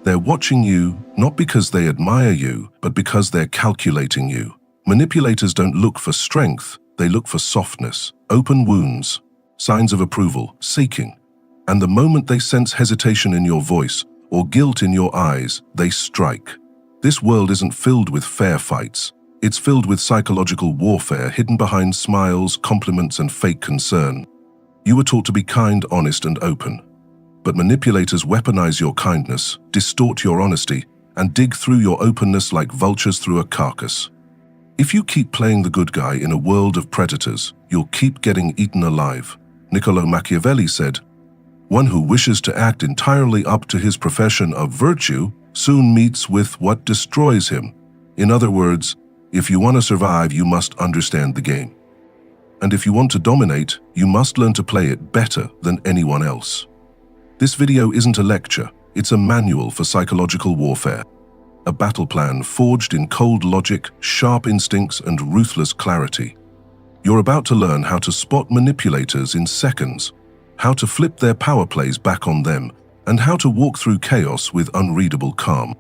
They're watching you, not because they admire you, but because they're calculating you. Manipulators don't look for strength, they look for softness, open wounds, signs of approval, seeking. And the moment they sense hesitation in your voice or guilt in your eyes, they strike. This world isn't filled with fair fights. It's filled with psychological warfare hidden behind smiles, compliments, and fake concern. You were taught to be kind, honest, and open. But manipulators weaponize your kindness, distort your honesty, and dig through your openness like vultures through a carcass. If you keep playing the good guy in a world of predators, you'll keep getting eaten alive. Niccolò Machiavelli said, "One who wishes to act entirely up to his profession of virtue soon meets with what destroys him." In other words, if you want to survive, you must understand the game. And if you want to dominate, you must learn to play it better than anyone else. This video isn't a lecture, it's a manual for psychological warfare. A battle plan forged in cold logic, sharp instincts, and ruthless clarity. You're about to learn how to spot manipulators in seconds, how to flip their power plays back on them, and how to walk through chaos with unreadable calm.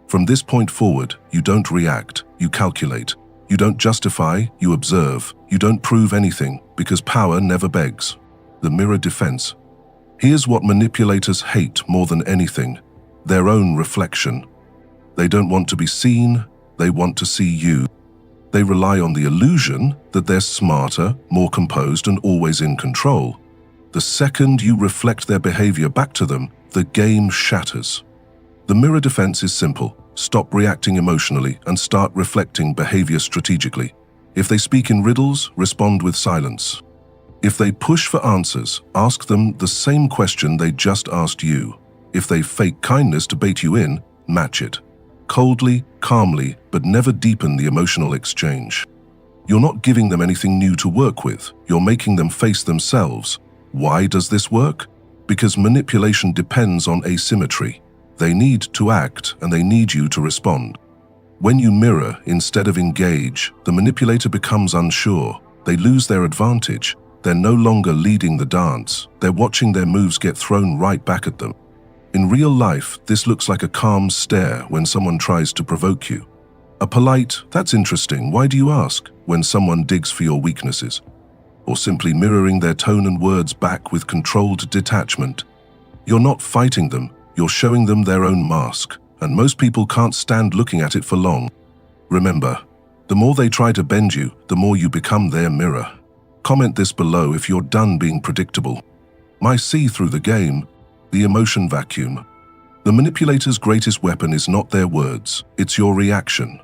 From this point forward, you don't react, you calculate. You don't justify, you observe. You don't prove anything, because power never begs. The mirror defense. Here's what manipulators hate more than anything: their own reflection. They don't want to be seen, they want to see you. They rely on the illusion that they're smarter, more composed, and always in control. The second you reflect their behavior back to them, the game shatters. The mirror defense is simple. Stop reacting emotionally and start reflecting behavior strategically. If they speak in riddles, respond with silence. If they push for answers, ask them the same question they just asked you. If they fake kindness to bait you in, match it. Coldly, calmly, but never deepen the emotional exchange. You're not giving them anything new to work with. You're making them face themselves. Why does this work? Because manipulation depends on asymmetry. They need to act, and they need you to respond. When you mirror instead of engage, the manipulator becomes unsure. They lose their advantage. They're no longer leading the dance. They're watching their moves get thrown right back at them. In real life, this looks like a calm stare when someone tries to provoke you. A polite, "That's interesting, why do you ask?" when someone digs for your weaknesses. Or simply mirroring their tone and words back with controlled detachment. You're not fighting them, you're showing them their own mask, and most people can't stand looking at it for long. Remember, the more they try to bend you, the more you become their mirror. Comment this below if you're done being predictable. My see through the game, the emotion vacuum. The manipulator's greatest weapon is not their words, it's your reaction.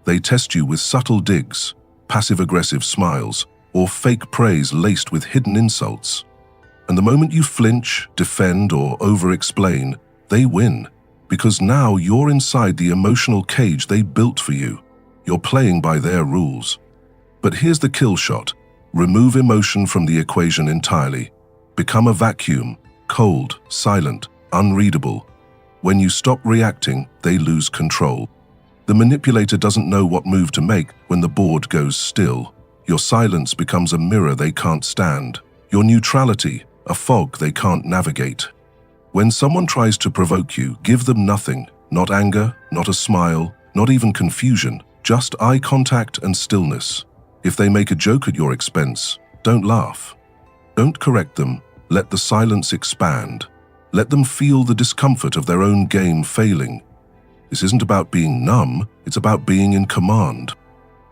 They test you with subtle digs, passive-aggressive smiles, or fake praise laced with hidden insults. And the moment you flinch, defend, or over-explain, they win, because now you're inside the emotional cage they built for you. You're playing by their rules. But here's the kill shot. Remove emotion from the equation entirely. Become a vacuum, cold, silent, unreadable. When you stop reacting, they lose control. The manipulator doesn't know what move to make when the board goes still. Your silence becomes a mirror they can't stand. Your neutrality, a fog they can't navigate. When someone tries to provoke you, give them nothing. Not anger, not a smile, not even confusion, just eye contact and stillness. If they make a joke at your expense, don't laugh. Don't correct them, let the silence expand. Let them feel the discomfort of their own game failing. This isn't about being numb, it's about being in command.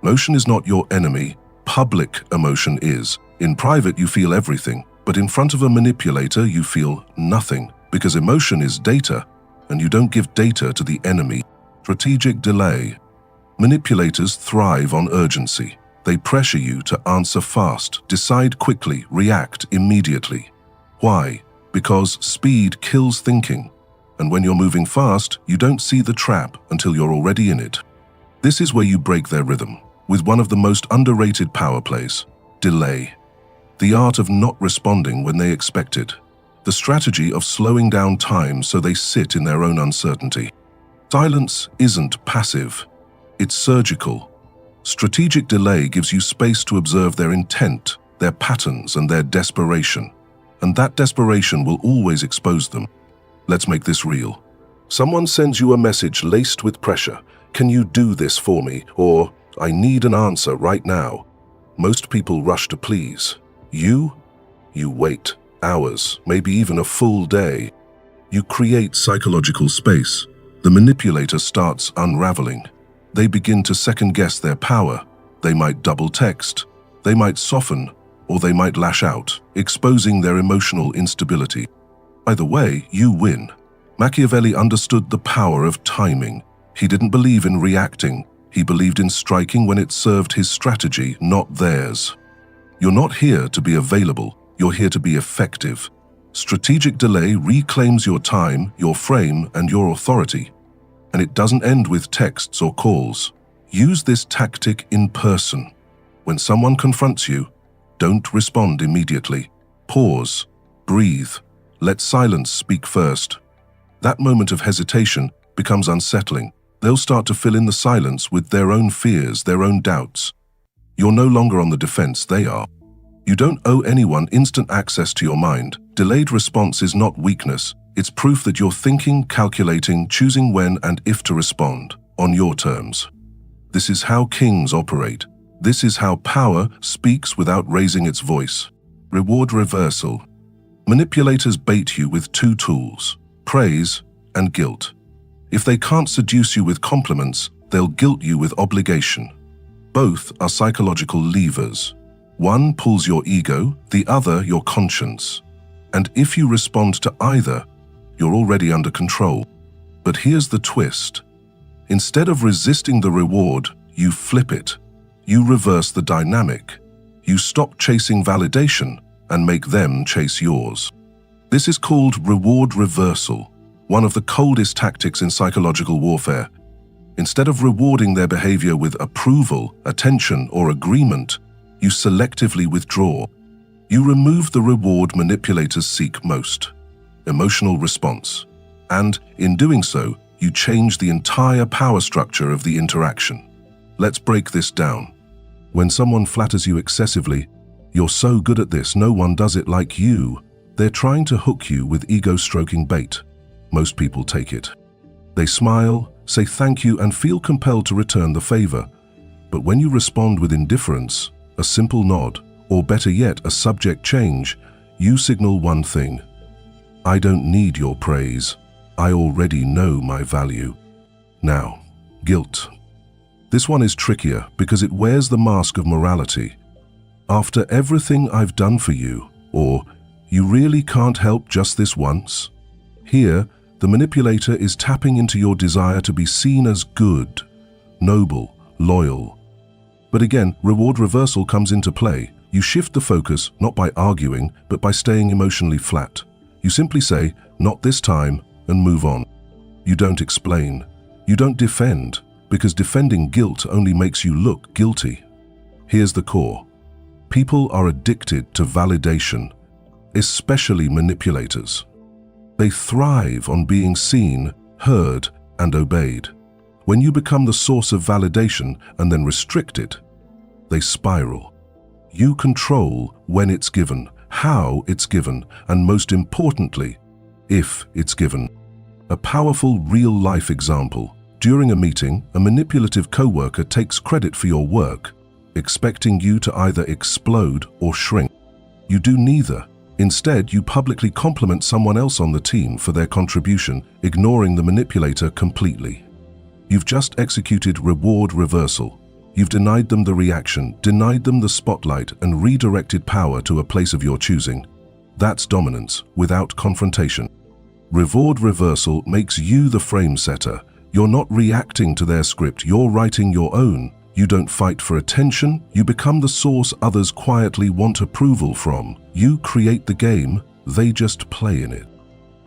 Emotion is not your enemy, public emotion is. In private you feel everything, but in front of a manipulator you feel nothing, because emotion is data, and you don't give data to the enemy. Strategic delay. Manipulators thrive on urgency. They pressure you to answer fast, decide quickly, react immediately. Why? Because speed kills thinking. And when you're moving fast, you don't see the trap until you're already in it. This is where you break their rhythm, with one of the most underrated power plays: delay. The art of not responding when they expect it. The strategy of slowing down time so they sit in their own uncertainty. Silence isn't passive, it's surgical. Strategic delay gives you space to observe their intent, their patterns, and their desperation. And that desperation will always expose them. Let's make this real. Someone sends you a message laced with pressure. Can you do this for me? Or, I need an answer right now. Most people rush to please. You wait hours, maybe even a full day. You create psychological space. The manipulator starts unraveling. They begin to second-guess their power. They might double text, they might soften, or they might lash out, exposing their emotional instability. Either way, you win. Machiavelli understood the power of timing. He didn't believe in reacting. He believed in striking when it served his strategy, not theirs. You're not here to be available. You're here to be effective. Strategic delay reclaims your time, your frame, and your authority. And it doesn't end with texts or calls. Use this tactic in person. When someone confronts you, don't respond immediately. Pause, breathe, let silence speak first. That moment of hesitation becomes unsettling. They'll start to fill in the silence with their own fears, their own doubts. You're no longer on the defense, they are. You don't owe anyone instant access to your mind. Delayed response is not weakness. It's proof that you're thinking, calculating, choosing when and if to respond, on your terms. This is how kings operate. This is how power speaks without raising its voice. Reward reversal. Manipulators bait you with two tools: praise and guilt. If they can't seduce you with compliments, they'll guilt you with obligation. Both are psychological levers. One pulls your ego, the other your conscience. And if you respond to either, you're already under control. But here's the twist. Instead of resisting the reward, you flip it. You reverse the dynamic. You stop chasing validation and make them chase yours. This is called reward reversal, one of the coldest tactics in psychological warfare. Instead of rewarding their behavior with approval, attention, or agreement, you selectively withdraw. You remove the reward manipulators seek most: emotional response. And in doing so, you change the entire power structure of the interaction. Let's break this down. When someone flatters you excessively, "You're so good at this, no one does it like you," they're trying to hook you with ego-stroking bait. Most people take it. They smile, say thank you, and feel compelled to return the favor. But when you respond with indifference, a simple nod, or better yet, a subject change, you signal one thing: I don't need your praise. I already know my value. Now, guilt. This one is trickier because it wears the mask of morality. After everything I've done for you, or you really can't help just this once? Here, the manipulator is tapping into your desire to be seen as good, noble, loyal. But again, reward reversal comes into play. You shift the focus not by arguing, but by staying emotionally flat. You simply say, "Not this time," and move on. You don't explain. You don't defend, because defending guilt only makes you look guilty. Here's the core. People are addicted to validation, especially manipulators. They thrive on being seen, heard, and obeyed. When you become the source of validation and then restrict it, they spiral. You control when it's given, how it's given, and most importantly, if it's given. A powerful real-life example. During a meeting, a manipulative coworker takes credit for your work, expecting you to either explode or shrink. You do neither. Instead, you publicly compliment someone else on the team for their contribution, ignoring the manipulator completely. You've just executed reward reversal. You've denied them the reaction, denied them the spotlight, and redirected power to a place of your choosing. That's dominance, without confrontation. Reward reversal makes you the frame setter. You're not reacting to their script, you're writing your own. You don't fight for attention, you become the source others quietly want approval from. You create the game, they just play in it.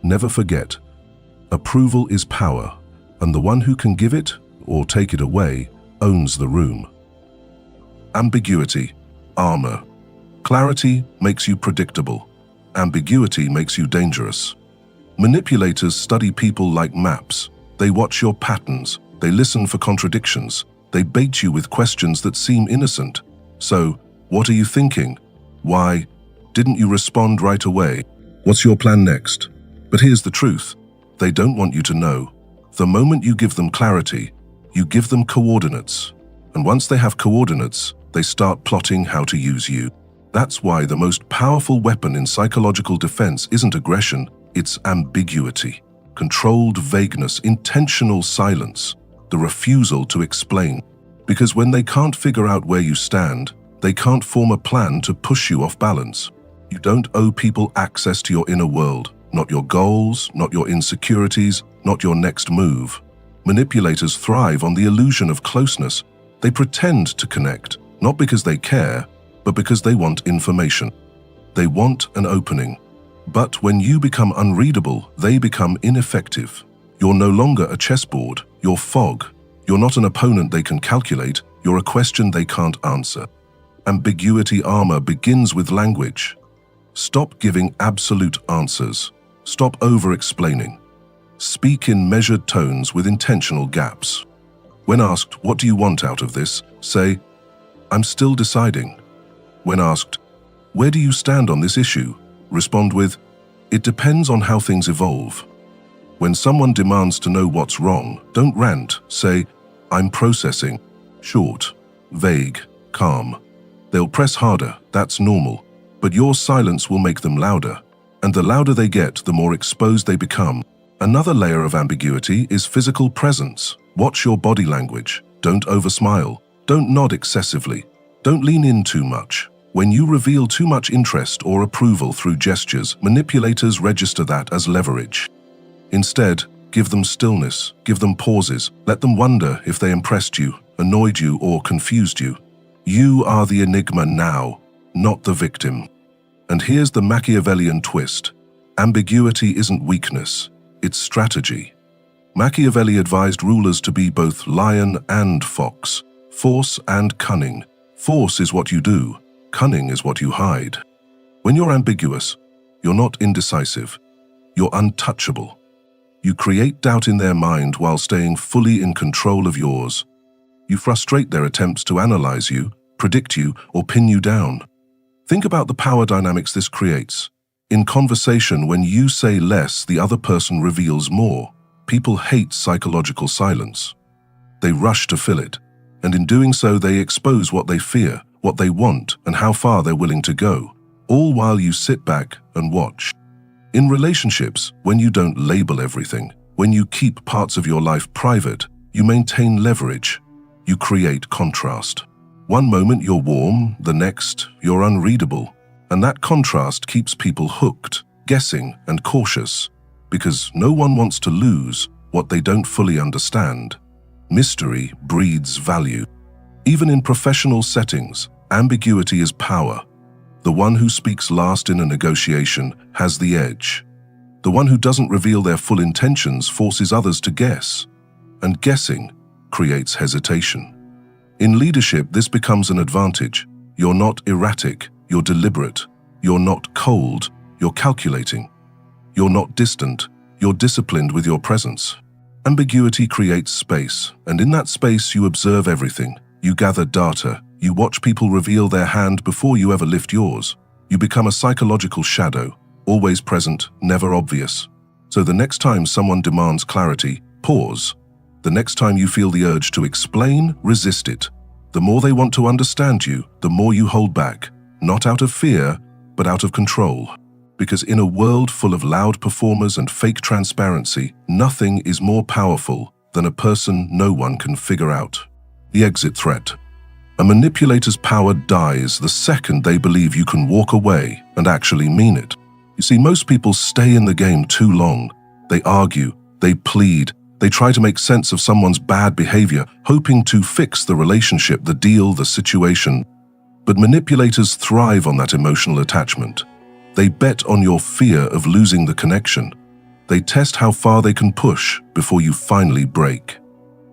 Never forget, approval is power, and the one who can give it, or take it away, owns the room. Ambiguity, armor. Clarity makes you predictable. Ambiguity makes you dangerous. Manipulators study people like maps. They watch your patterns, they listen for contradictions, they bait you with questions that seem innocent. So, what are you thinking? Why didn't you respond right away? What's your plan next? But here's the truth. They don't want you to know. The moment you give them clarity, you give them coordinates. And once they have coordinates, they start plotting how to use you. That's why the most powerful weapon in psychological defense isn't aggression, it's ambiguity. Controlled vagueness, intentional silence, the refusal to explain. Because when they can't figure out where you stand, they can't form a plan to push you off balance. You don't owe people access to your inner world, not your goals, not your insecurities, not your next move. Manipulators thrive on the illusion of closeness. They pretend to connect, not because they care, but because they want information. They want an opening. But when you become unreadable, they become ineffective. You're no longer a chessboard, you're fog. You're not an opponent they can calculate, you're a question they can't answer. Ambiguity armor begins with language. Stop giving absolute answers. Stop over-explaining. Speak in measured tones with intentional gaps. When asked, "What do you want out of this?" say, "I'm still deciding." When asked, "Where do you stand on this issue?" respond with, "It depends on how things evolve." When someone demands to know what's wrong, don't rant. Say, "I'm processing." Short, vague, calm. They'll press harder, that's normal. But your silence will make them louder. And the louder they get, the more exposed they become. Another layer of ambiguity is physical presence. Watch your body language. Don't oversmile. Don't nod excessively. Don't lean in too much. When you reveal too much interest or approval through gestures, manipulators register that as leverage. Instead, give them stillness, give them pauses, let them wonder if they impressed you, annoyed you, or confused you. You are the enigma now, not the victim. And here's the Machiavellian twist. Ambiguity isn't weakness, it's strategy. Machiavelli advised rulers to be both lion and fox, force and cunning. Force is what you do, cunning is what you hide. When you're ambiguous, you're not indecisive, you're untouchable. You create doubt in their mind while staying fully in control of yours. You frustrate their attempts to analyze you, predict you, or pin you down. Think about the power dynamics this creates. In conversation, when you say less, the other person reveals more. People hate psychological silence. They rush to fill it, and in doing so, they expose what they fear, what they want, and how far they're willing to go, all while you sit back and watch. In relationships, when you don't label everything, when you keep parts of your life private, you maintain leverage. You create contrast. One moment you're warm, the next you're unreadable. And that contrast keeps people hooked, guessing, and cautious, because no one wants to lose what they don't fully understand. Mystery breeds value. Even in professional settings, ambiguity is power. The one who speaks last in a negotiation has the edge. The one who doesn't reveal their full intentions forces others to guess, and guessing creates hesitation. In leadership, this becomes an advantage. You're not erratic, you're deliberate. You're not cold, you're calculating. You're not distant, you're disciplined with your presence. Ambiguity creates space, and in that space you observe everything. You gather data, you watch people reveal their hand before you ever lift yours. You become a psychological shadow, always present, never obvious. So the next time someone demands clarity, pause. The next time you feel the urge to explain, resist it. The more they want to understand you, the more you hold back, not out of fear, but out of control. Because in a world full of loud performers and fake transparency, nothing is more powerful than a person no one can figure out. The exit threat. A manipulator's power dies the second they believe you can walk away and actually mean it. You see, most people stay in the game too long. They argue, they plead, they try to make sense of someone's bad behavior, hoping to fix the relationship, the deal, the situation. But manipulators thrive on that emotional attachment. They bet on your fear of losing the connection. They test how far they can push before you finally break.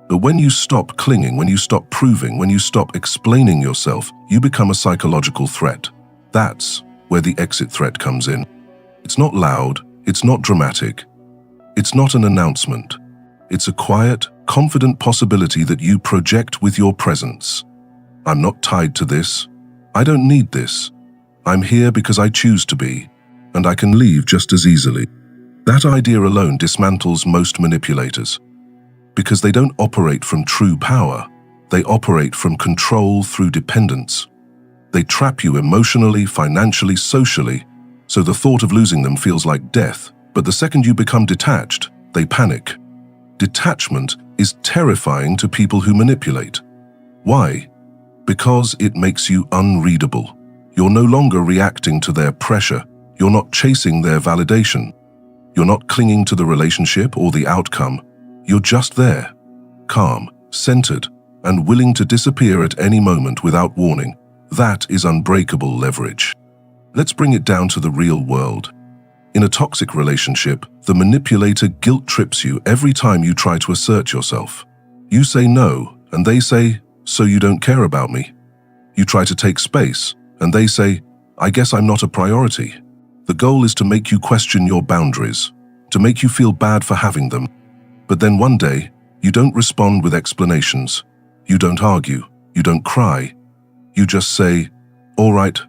But when you stop clinging, when you stop proving, when you stop explaining yourself, you become a psychological threat. That's where the exit threat comes in. It's not loud, it's not dramatic, it's not an announcement. It's a quiet, confident possibility that you project with your presence. I'm not tied to this. I don't need this. I'm here because I choose to be, and I can leave just as easily. That idea alone dismantles most manipulators. Because they don't operate from true power. They operate from control through dependence. They trap you emotionally, financially, socially, so the thought of losing them feels like death. But the second you become detached, they panic. Detachment is terrifying to people who manipulate. Why? Because it makes you unreadable. You're no longer reacting to their pressure. You're not chasing their validation. You're not clinging to the relationship or the outcome. You're just there, calm, centered, and willing to disappear at any moment without warning. That is unbreakable leverage. Let's bring it down to the real world. In a toxic relationship, the manipulator guilt trips you every time you try to assert yourself. You say no, and they say, "So you don't care about me." You try to take space, and they say, "I guess I'm not a priority." The goal is to make you question your boundaries, to make you feel bad for having them. But then one day, you don't respond with explanations. You don't argue. You don't cry. You just say, "All right,"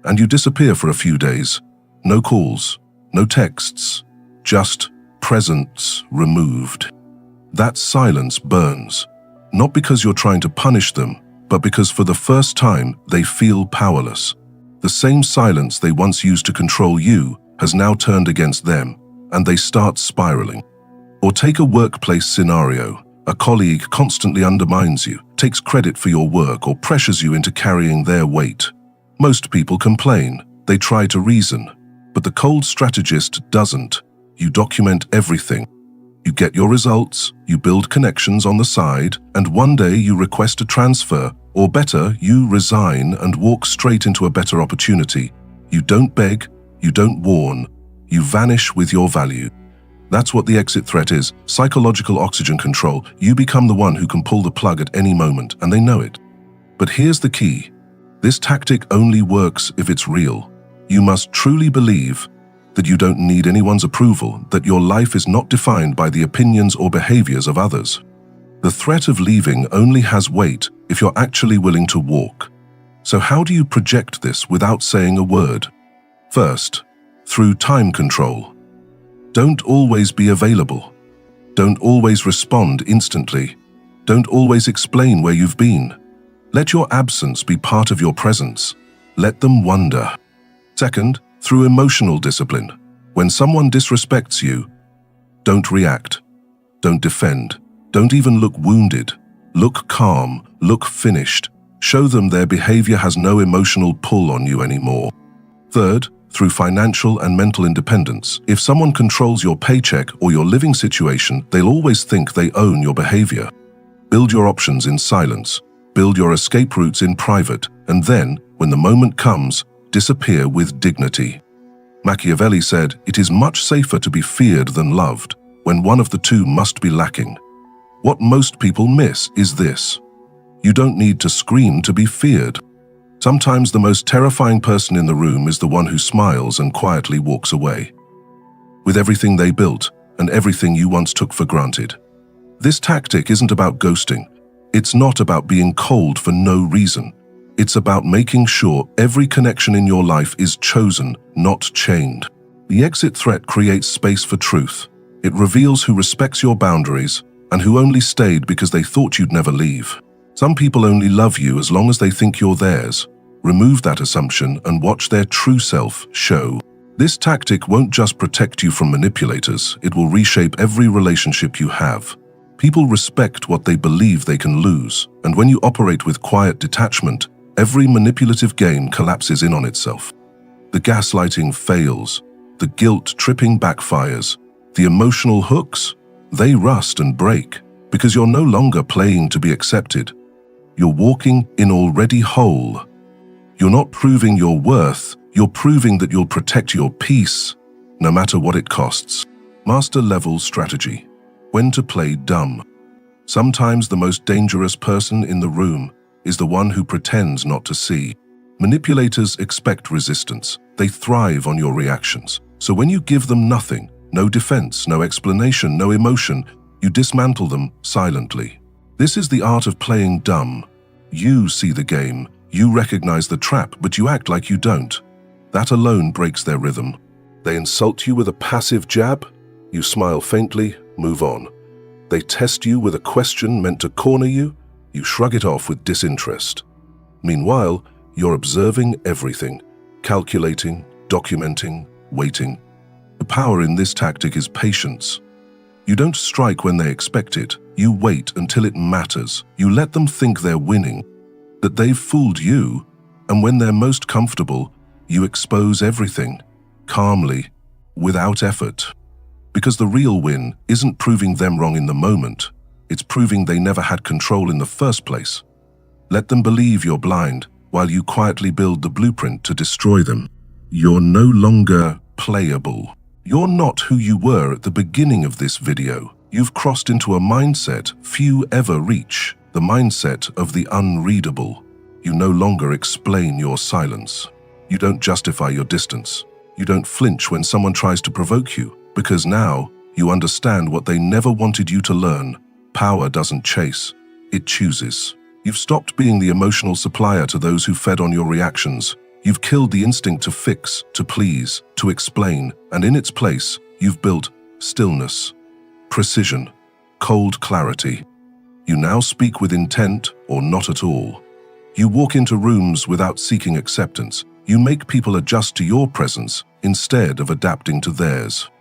and you disappear for a few days. No calls, no texts, just presence removed. That silence burns, not because you're trying to punish them, but because for the first time they feel powerless. The same silence they once used to control you has now turned against them, and they start spiraling. Or take a workplace scenario. A colleague constantly undermines you, takes credit for your work, or pressures you into carrying their weight. Most people complain. They try to reason. But the cold strategist doesn't. You document everything. You get your results, you build connections on the side, and one day you request a transfer, or better, you resign and walk straight into a better opportunity. You don't beg, you don't warn, you vanish with your value. That's what the exit threat is, psychological oxygen control. You become the one who can pull the plug at any moment, and they know it. But here's the key. This tactic only works if it's real. You must truly believe that you don't need anyone's approval, that your life is not defined by the opinions or behaviors of others. The threat of leaving only has weight if you're actually willing to walk. So how do you project this without saying a word? First, through time control. Don't always be available. Don't always respond instantly. Don't always explain where you've been. Let your absence be part of your presence. Let them wonder. Second, through emotional discipline. When someone disrespects you, don't react. Don't defend. Don't even look wounded. Look calm. Look finished. Show them their behavior has no emotional pull on you anymore. Third, through financial and mental independence. If someone controls your paycheck or your living situation, they'll always think they own your behavior. Build your options in silence. Build your escape routes in private. And then, when the moment comes, disappear with dignity. Machiavelli said, "It is much safer to be feared than loved, when one of the two must be lacking." What most people miss is this. You don't need to scream to be feared. Sometimes the most terrifying person in the room is the one who smiles and quietly walks away, with everything they built and everything you once took for granted. This tactic isn't about ghosting. It's not about being cold for no reason. It's about making sure every connection in your life is chosen, not chained. The exit threat creates space for truth. It reveals who respects your boundaries and who only stayed because they thought you'd never leave. Some people only love you as long as they think you're theirs. Remove that assumption and watch their true self show. This tactic won't just protect you from manipulators, it will reshape every relationship you have. People respect what they believe they can lose, and when you operate with quiet detachment, every manipulative game collapses in on itself. The gaslighting fails, the guilt-tripping backfires, the emotional hooks, they rust and break, because you're no longer playing to be accepted. You're walking in already whole. You're not proving your worth, you're proving that you'll protect your peace, no matter what it costs. Master-level strategy. When to play dumb. Sometimes the most dangerous person in the room is the one who pretends not to see. Manipulators expect resistance. They thrive on your reactions. So when you give them nothing, no defense, no explanation, no emotion, you dismantle them silently. This is the art of playing dumb. You see the game, you recognize the trap, but you act like you don't. That alone breaks their rhythm. They insult you with a passive jab, you smile faintly, move on. They test you with a question meant to corner you. You shrug it off with disinterest. Meanwhile, you're observing everything, calculating, documenting, waiting. The power in this tactic is patience. You don't strike when they expect it. You wait until it matters. You let them think they're winning, that they've fooled you, and when they're most comfortable, you expose everything, calmly, without effort. Because the real win isn't proving them wrong in the moment, it's proving they never had control in the first place. Let them believe you're blind, while you quietly build the blueprint to destroy them. You're no longer playable. You're not who you were at the beginning of this video. You've crossed into a mindset few ever reach, the mindset of the unreadable. You no longer explain your silence. You don't justify your distance. You don't flinch when someone tries to provoke you, because now you understand what they never wanted you to learn. Power doesn't chase, it chooses. You've stopped being the emotional supplier to those who fed on your reactions. You've killed the instinct to fix, to please, to explain, and in its place, you've built stillness, precision, cold clarity. You now speak with intent or not at all. You walk into rooms without seeking acceptance. You make people adjust to your presence instead of adapting to theirs.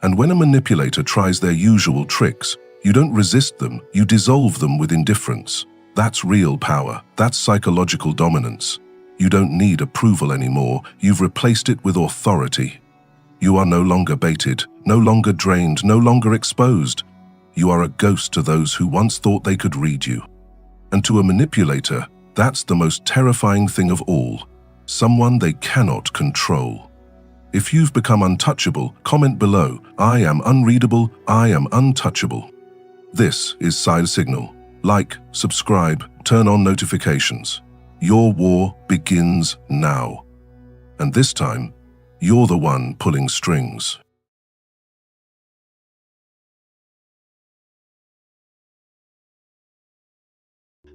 And when a manipulator tries their usual tricks, you don't resist them, you dissolve them with indifference. That's real power. That's psychological dominance. You don't need approval anymore. You've replaced it with authority. You are no longer baited, no longer drained, no longer exposed. You are a ghost to those who once thought they could read you. And to a manipulator, that's the most terrifying thing of all. Someone they cannot control. If you've become untouchable, comment below. I am unreadable, I am untouchable. This is Side Signal. Like, subscribe, turn on notifications. Your war begins now. And this time, you're the one pulling strings.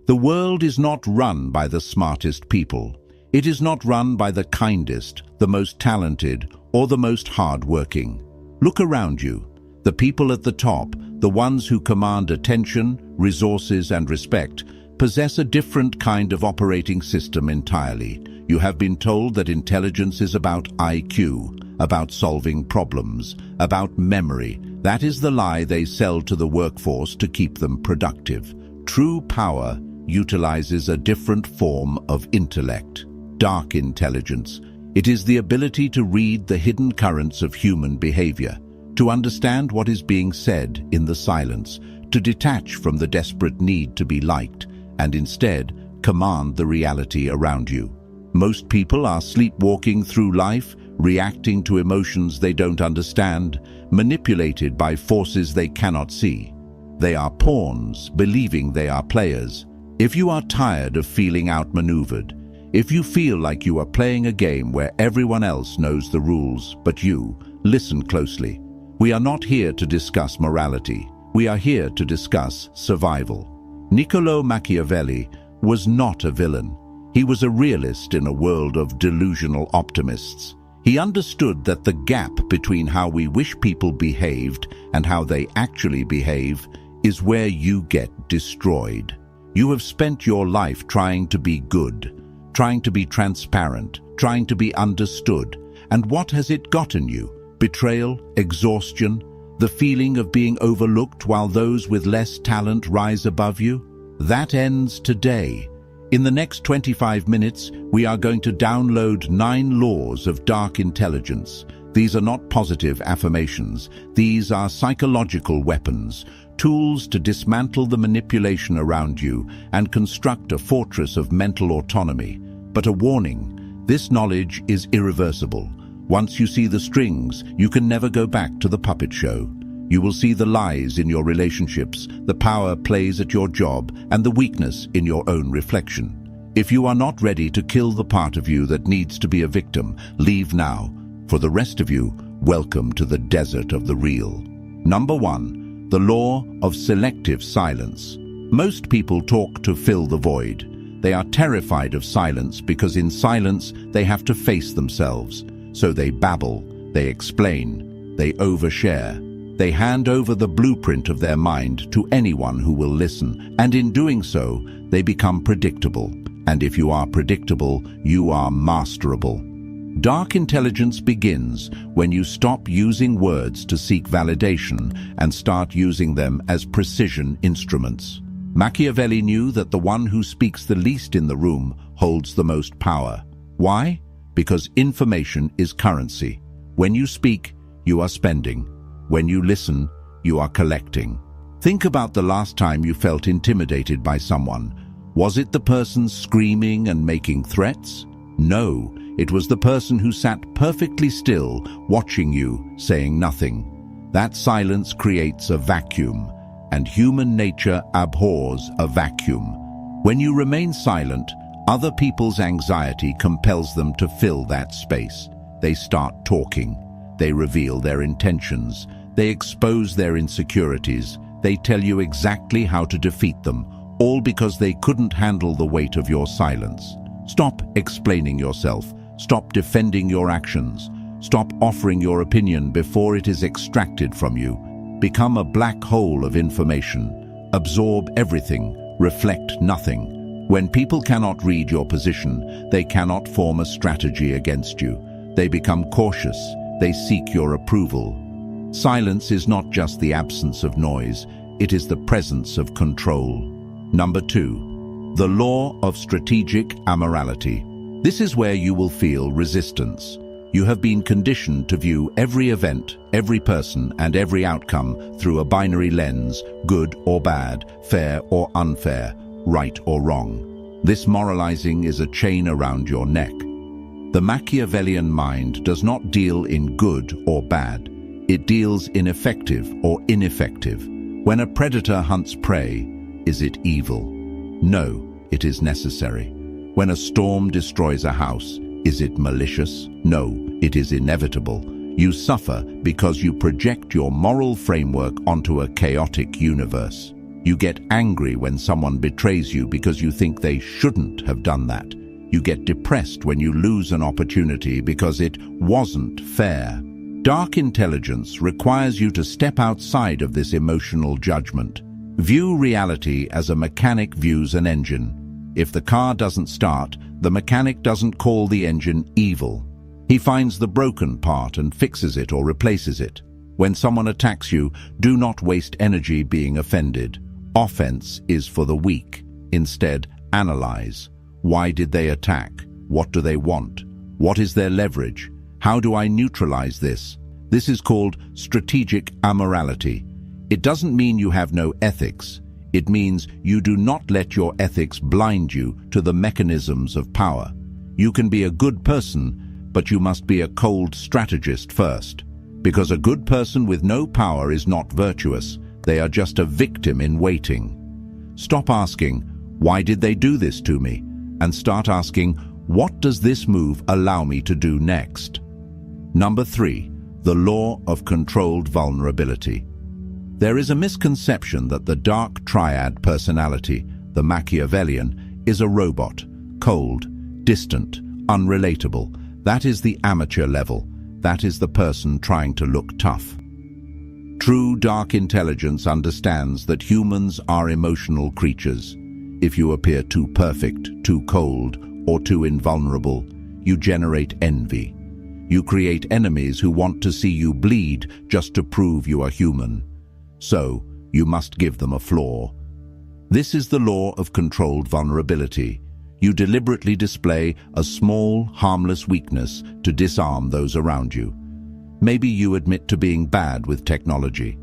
The world is not run by the smartest people. It is not run by the kindest, the most talented, or the most hard-working. Look around you. The people at the top, the ones who command attention, resources, and respect, possess a different kind of operating system entirely. You have been told that intelligence is about IQ, about solving problems, about memory. That is the lie they sell to the workforce to keep them productive. True power utilizes a different form of intellect, dark intelligence. It is the ability to read the hidden currents of human behavior, to understand what is being said in the silence, to detach from the desperate need to be liked, and instead command the reality around you. Most people are sleepwalking through life, reacting to emotions they don't understand, manipulated by forces they cannot see. They are pawns, believing they are players. If you are tired of feeling outmaneuvered, if you feel like you are playing a game where everyone else knows the rules but you, listen closely. We are not here to discuss morality. We are here to discuss survival. Niccolò Machiavelli was not a villain. He was a realist in a world of delusional optimists. He understood that the gap between how we wish people behaved and how they actually behave is where you get destroyed. You have spent your life trying to be good, trying to be transparent, trying to be understood. And what has it gotten you? Betrayal, exhaustion, the feeling of being overlooked while those with less talent rise above you? That ends today. In the next 25 minutes, we are going to download 9 laws of dark intelligence. These are not positive affirmations. These are psychological weapons, tools to dismantle the manipulation around you and construct a fortress of mental autonomy. But a warning, this knowledge is irreversible. Once you see the strings, you can never go back to the puppet show. You will see the lies in your relationships, the power plays at your job, and the weakness in your own reflection. If you are not ready to kill the part of you that needs to be a victim, leave now. For the rest of you, welcome to the desert of the real. Number 1. The law of selective silence. Most people talk to fill the void. They are terrified of silence because in silence they have to face themselves. So they babble, they explain, they overshare. They hand over the blueprint of their mind to anyone who will listen, and in doing so, they become predictable. And if you are predictable, you are masterable. Dark intelligence begins when you stop using words to seek validation and start using them as precision instruments. Machiavelli knew that the one who speaks the least in the room holds the most power. Why? Because information is currency. When you speak, you are spending. When you listen, you are collecting. Think about the last time you felt intimidated by someone. Was it the person screaming and making threats? No, it was the person who sat perfectly still, watching you, saying nothing. That silence creates a vacuum, and human nature abhors a vacuum. When you remain silent, other people's anxiety compels them to fill that space. They start talking. They reveal their intentions. They expose their insecurities. They tell you exactly how to defeat them, all because they couldn't handle the weight of your silence. Stop explaining yourself. Stop defending your actions. Stop offering your opinion before it is extracted from you. Become a black hole of information. Absorb everything. Reflect nothing. When people cannot read your position, they cannot form a strategy against you. They become cautious. They seek your approval. Silence is not just the absence of noise, it is the presence of control. Number 2, the law of strategic amorality. This is where you will feel resistance. You have been conditioned to view every event, every person, and every outcome through a binary lens, good or bad, fair or unfair, right or wrong. This moralizing is a chain around your neck. The Machiavellian mind does not deal in good or bad. It deals in effective or ineffective. When a predator hunts prey, is it evil? No, it is necessary. When a storm destroys a house, is it malicious? No, it is inevitable. You suffer because you project your moral framework onto a chaotic universe. You get angry when someone betrays you because you think they shouldn't have done that. You get depressed when you lose an opportunity because it wasn't fair. Dark intelligence requires you to step outside of this emotional judgment. View reality as a mechanic views an engine. If the car doesn't start, the mechanic doesn't call the engine evil. He finds the broken part and fixes it or replaces it. When someone attacks you, do not waste energy being offended. Offense is for the weak. Instead, analyze. Why did they attack? What do they want? What is their leverage? How do I neutralize this? This is called strategic amorality. It doesn't mean you have no ethics. It means you do not let your ethics blind you to the mechanisms of power. You can be a good person, but you must be a cold strategist first. Because a good person with no power is not virtuous. They are just a victim in waiting. Stop asking, why did they do this to me? And start asking, what does this move allow me to do next? Number 3, the law of controlled vulnerability. There is a misconception that the dark triad personality, the Machiavellian, is a robot, cold, distant, unrelatable. That is the amateur level. That is the person trying to look tough. True dark intelligence understands that humans are emotional creatures. If you appear too perfect, too cold, or too invulnerable, you generate envy. You create enemies who want to see you bleed just to prove you are human. So, you must give them a flaw. This is the law of controlled vulnerability. You deliberately display a small, harmless weakness to disarm those around you. Maybe you admit to being bad with technology.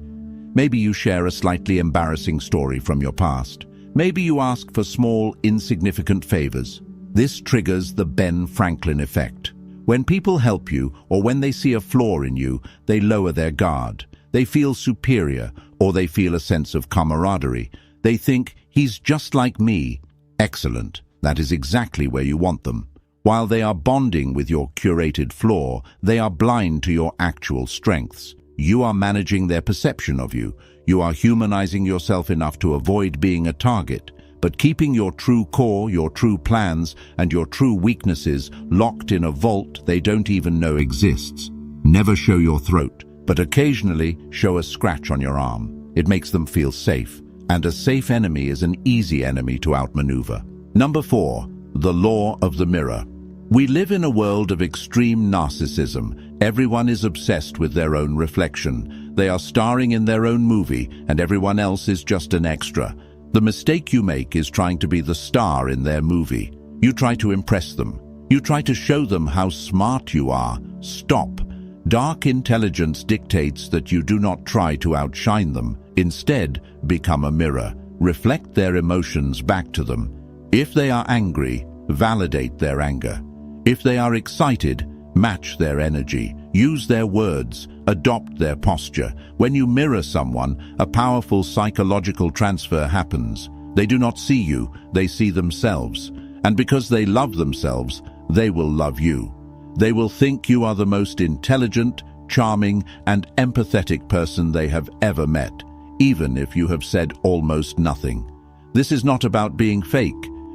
Maybe you share a slightly embarrassing story from your past. Maybe you ask for small, insignificant favors. This triggers the Ben Franklin effect. When people help you, or when they see a flaw in you, they lower their guard. They feel superior, or they feel a sense of camaraderie. They think, he's just like me. Excellent. That is exactly where you want them. While they are bonding with your curated flaw, they are blind to your actual strengths. You are managing their perception of you. You are humanizing yourself enough to avoid being a target, but keeping your true core, your true plans, and your true weaknesses locked in a vault they don't even know exists. Never show your throat. but occasionally show a scratch on your arm. It makes them feel safe, and a safe enemy is an easy enemy to outmaneuver. Number 4, the law of the mirror. We live in a world of extreme narcissism. Everyone is obsessed with their own reflection. They are starring in their own movie, and everyone else is just an extra. The mistake you make is trying to be the star in their movie. You try to impress them. You try to show them how smart you are. Stop. Dark intelligence dictates that you do not try to outshine them. Instead, become a mirror. Reflect their emotions back to them. If they are angry, validate their anger. If they are excited, match their energy. Use their words. Adopt their posture. When you mirror someone, a powerful psychological transfer happens. They do not see you, they see themselves. And because they love themselves, they will love you. They will think you are the most intelligent, charming, and empathetic person they have ever met, even if you have said almost nothing. This is not about being fake.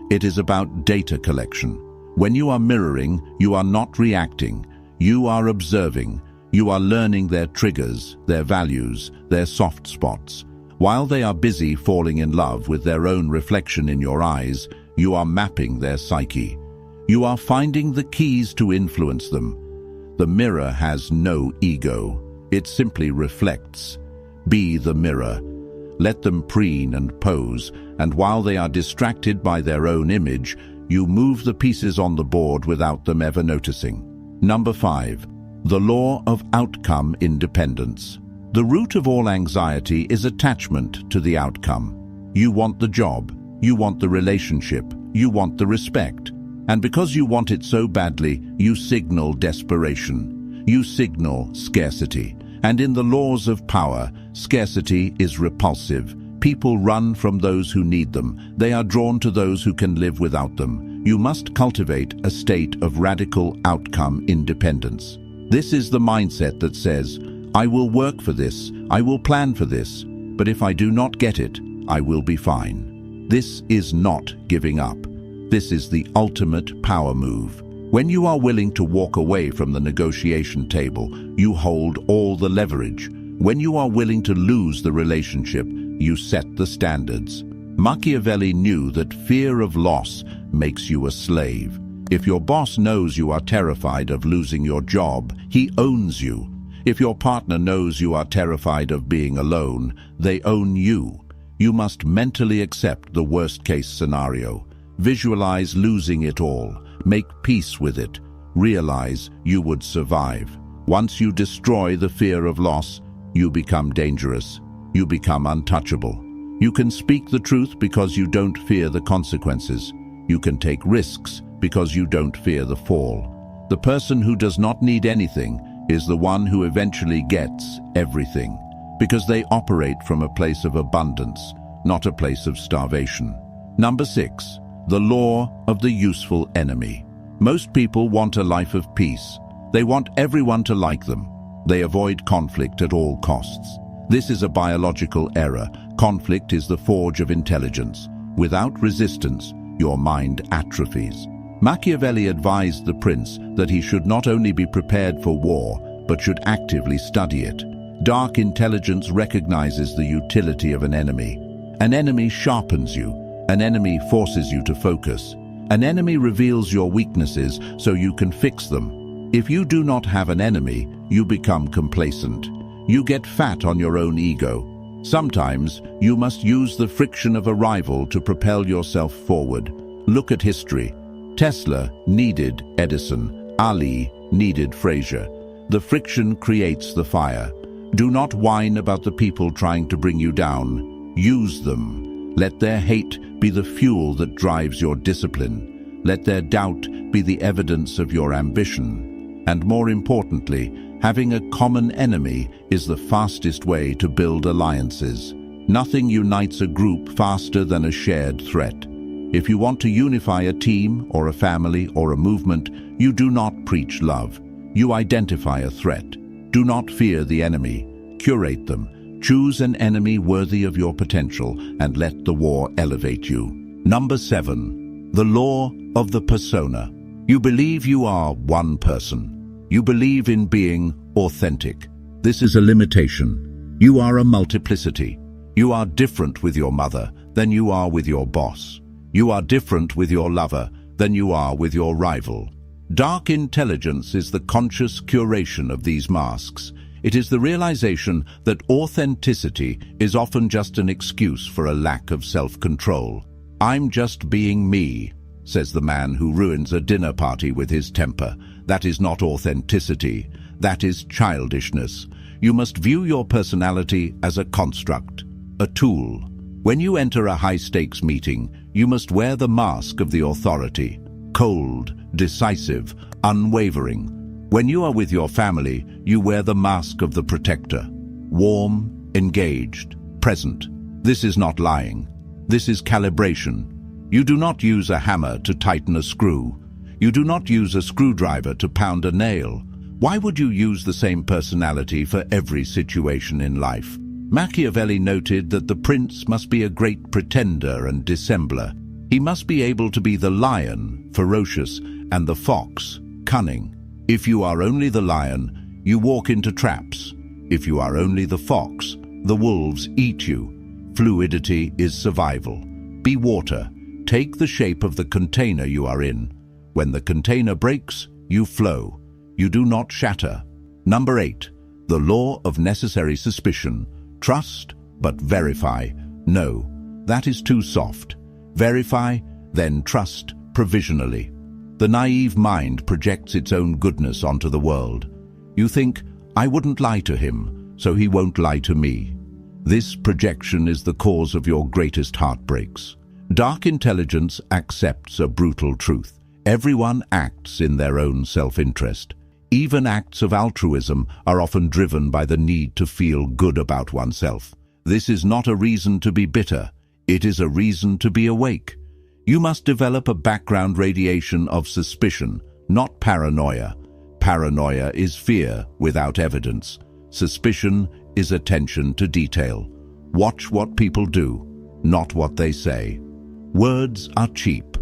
It is about data collection. When you are mirroring, you are not reacting. You are observing. You are learning their triggers, their values, their soft spots. While they are busy falling in love with their own reflection in your eyes, you are mapping their psyche. You are finding the keys to influence them. The mirror has no ego. It simply reflects. Be the mirror. Let them preen and pose, and while they are distracted by their own image, you move the pieces on the board without them ever noticing. Number 5. The law of outcome independence. The root of all anxiety is attachment to the outcome. You want the job, you want the relationship, you want the respect. And because you want it so badly, you signal desperation. You signal scarcity. And in the laws of power, scarcity is repulsive. People run from those who need them. They are drawn to those who can live without them. You must cultivate a state of radical outcome independence. This is the mindset that says, I will work for this, I will plan for this, but if I do not get it, I will be fine. This is not giving up. This is the ultimate power move. When you are willing to walk away from the negotiation table, you hold all the leverage. When you are willing to lose the relationship, you set the standards. Machiavelli knew that fear of loss makes you a slave. If your boss knows you are terrified of losing your job, he owns you. If your partner knows you are terrified of being alone, they own you. You must mentally accept the worst-case scenario. Visualize losing it all. Make peace with it. Realize you would survive. Once you destroy the fear of loss, you become dangerous. You become untouchable. You can speak the truth because you don't fear the consequences. You can take risks because you don't fear the fall. The person who does not need anything is the one who eventually gets everything, because they operate from a place of abundance, not a place of starvation. Number 6. The law of the useful enemy. Most people want a life of peace. They want everyone to like them. They avoid conflict at all costs. This is a biological error. Conflict is the forge of intelligence. Without resistance, your mind atrophies. Machiavelli advised the prince that he should not only be prepared for war, but should actively study it. Dark intelligence recognizes the utility of an enemy. An enemy sharpens you. An enemy forces you to focus. An enemy reveals your weaknesses so you can fix them. If you do not have an enemy, you become complacent. You get fat on your own ego. Sometimes you must use the friction of a rival to propel yourself forward. Look at history. Tesla needed Edison. Ali needed Fraser. The friction creates the fire. Do not whine about the people trying to bring you down. Use them. Let their hate be the fuel that drives your discipline. Let their doubt be the evidence of your ambition. And more importantly, having a common enemy is the fastest way to build alliances. Nothing unites a group faster than a shared threat. If you want to unify a team or a family or a movement, you do not preach love. You identify a threat. Do not fear the enemy. Curate them. Choose an enemy worthy of your potential and let the war elevate you. Number 7. The law of the persona. You believe you are one person. You believe in being authentic. This is a limitation. You are a multiplicity. You are different with your mother than you are with your boss. You are different with your lover than you are with your rival. Dark intelligence is the conscious curation of these masks. It is the realization that authenticity is often just an excuse for a lack of self-control. "I'm just being me," says the man who ruins a dinner party with his temper. That is not authenticity. That is childishness. You must view your personality as a construct, a tool. When you enter a high-stakes meeting, you must wear the mask of the authority, cold, decisive, unwavering. When you are with your family, you wear the mask of the protector, warm, engaged, present. This is not lying. This is calibration. You do not use a hammer to tighten a screw. You do not use a screwdriver to pound a nail. Why would you use the same personality for every situation in life? Machiavelli noted that the prince must be a great pretender and dissembler. He must be able to be the lion, ferocious, and the fox, cunning. If you are only the lion, you walk into traps. If you are only the fox, the wolves eat you. Fluidity is survival. Be water. Take the shape of the container you are in. When the container breaks, you flow. You do not shatter. Number 8. The law of necessary suspicion. Trust, but verify. No, that is too soft. Verify, then trust provisionally. The naive mind projects its own goodness onto the world. You think, "I wouldn't lie to him, so he won't lie to me." This projection is the cause of your greatest heartbreaks. Dark intelligence accepts a brutal truth. Everyone acts in their own self-interest. Even acts of altruism are often driven by the need to feel good about oneself. This is not a reason to be bitter. It is a reason to be awake. You must develop a background radiation of suspicion, not paranoia. Paranoia is fear without evidence. Suspicion is attention to detail. Watch what people do, not what they say. Words are cheap.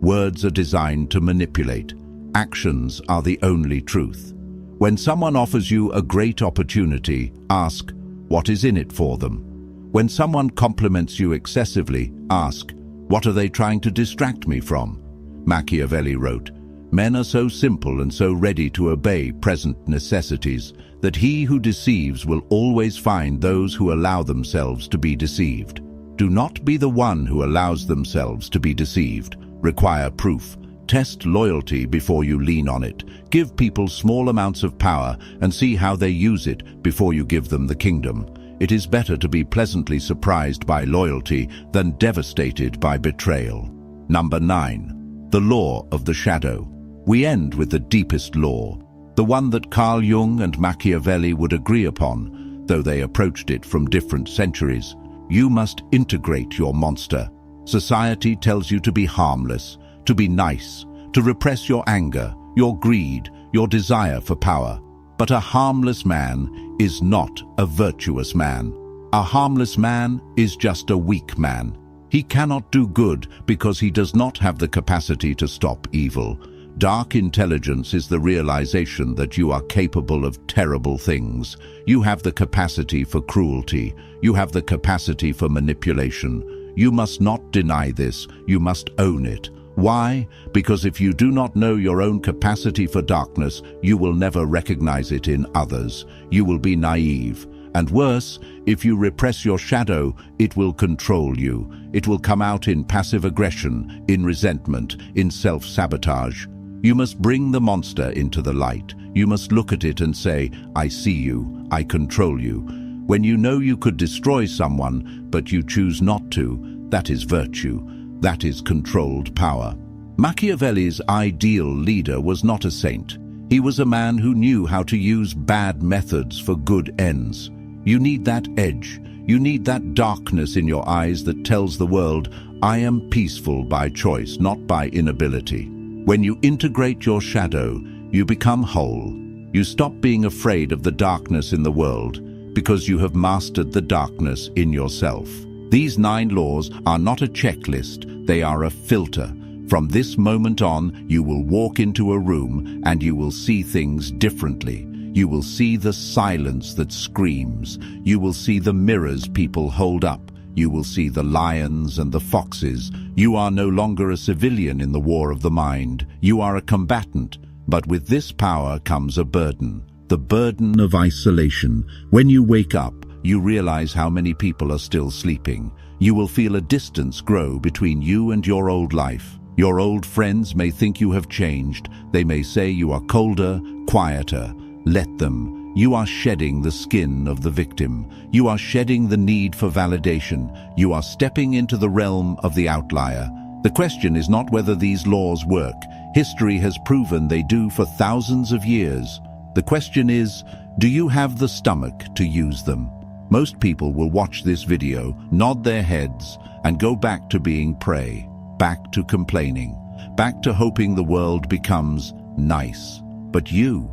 Words are designed to manipulate. Actions are the only truth. When someone offers you a great opportunity, ask, what is in it for them? When someone compliments you excessively, ask, what are they trying to distract me from? Machiavelli wrote, "Men are so simple and so ready to obey present necessities that he who deceives will always find those who allow themselves to be deceived. Do not be the one who allows themselves to be deceived. Require proof. Test loyalty before you lean on it. Give people small amounts of power and see how they use it before you give them the kingdom. It is better to be pleasantly surprised by loyalty than devastated by betrayal." Number 9. The law of the shadow. We end with the deepest law, the one that Carl Jung and Machiavelli would agree upon, though they approached it from different centuries. You must integrate your monster. Society tells you to be harmless, to be nice, to repress your anger, your greed, your desire for power. But a harmless man is not a virtuous man. A harmless man is just a weak man. He cannot do good because he does not have the capacity to stop evil. Dark intelligence is the realization that you are capable of terrible things. You have the capacity for cruelty. You have the capacity for manipulation. You must not deny this. You must own it. Why? Because if you do not know your own capacity for darkness, you will never recognize it in others. You will be naive. And worse, if you repress your shadow, it will control you. It will come out in passive aggression, in resentment, in self-sabotage. You must bring the monster into the light. You must look at it and say, "I see you, I control you." When you know you could destroy someone, but you choose not to, that is virtue. That is controlled power. Machiavelli's ideal leader was not a saint. He was a man who knew how to use bad methods for good ends. You need that edge. You need that darkness in your eyes that tells the world, "I am peaceful by choice, not by inability." When you integrate your shadow, you become whole. You stop being afraid of the darkness in the world because you have mastered the darkness in yourself. These 9 laws are not a checklist, they are a filter. From this moment on, you will walk into a room and you will see things differently. You will see the silence that screams. You will see the mirrors people hold up. You will see the lions and the foxes. You are no longer a civilian in the war of the mind. You are a combatant. But with this power comes a burden. The burden of isolation. When you wake up, you realize how many people are still sleeping. You will feel a distance grow between you and your old life. Your old friends may think you have changed. They may say you are colder, quieter. Let them. You are shedding the skin of the victim. You are shedding the need for validation. You are stepping into the realm of the outlier. The question is not whether these laws work. History has proven they do for thousands of years. The question is, do you have the stomach to use them? Most people will watch this video, nod their heads, and go back to being prey, back to complaining, back to hoping the world becomes nice. But you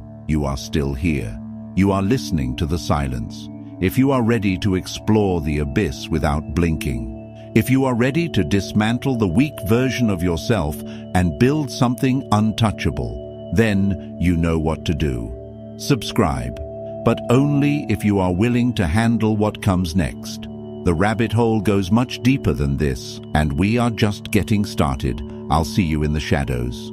are still here. You are listening to the silence. If you are ready to explore the abyss without blinking, if you are ready to dismantle the weak version of yourself and build something untouchable, then you know what to do. Subscribe, but only if you are willing to handle what comes next. The rabbit hole goes much deeper than this, and we are just getting started. I'll see you in the shadows.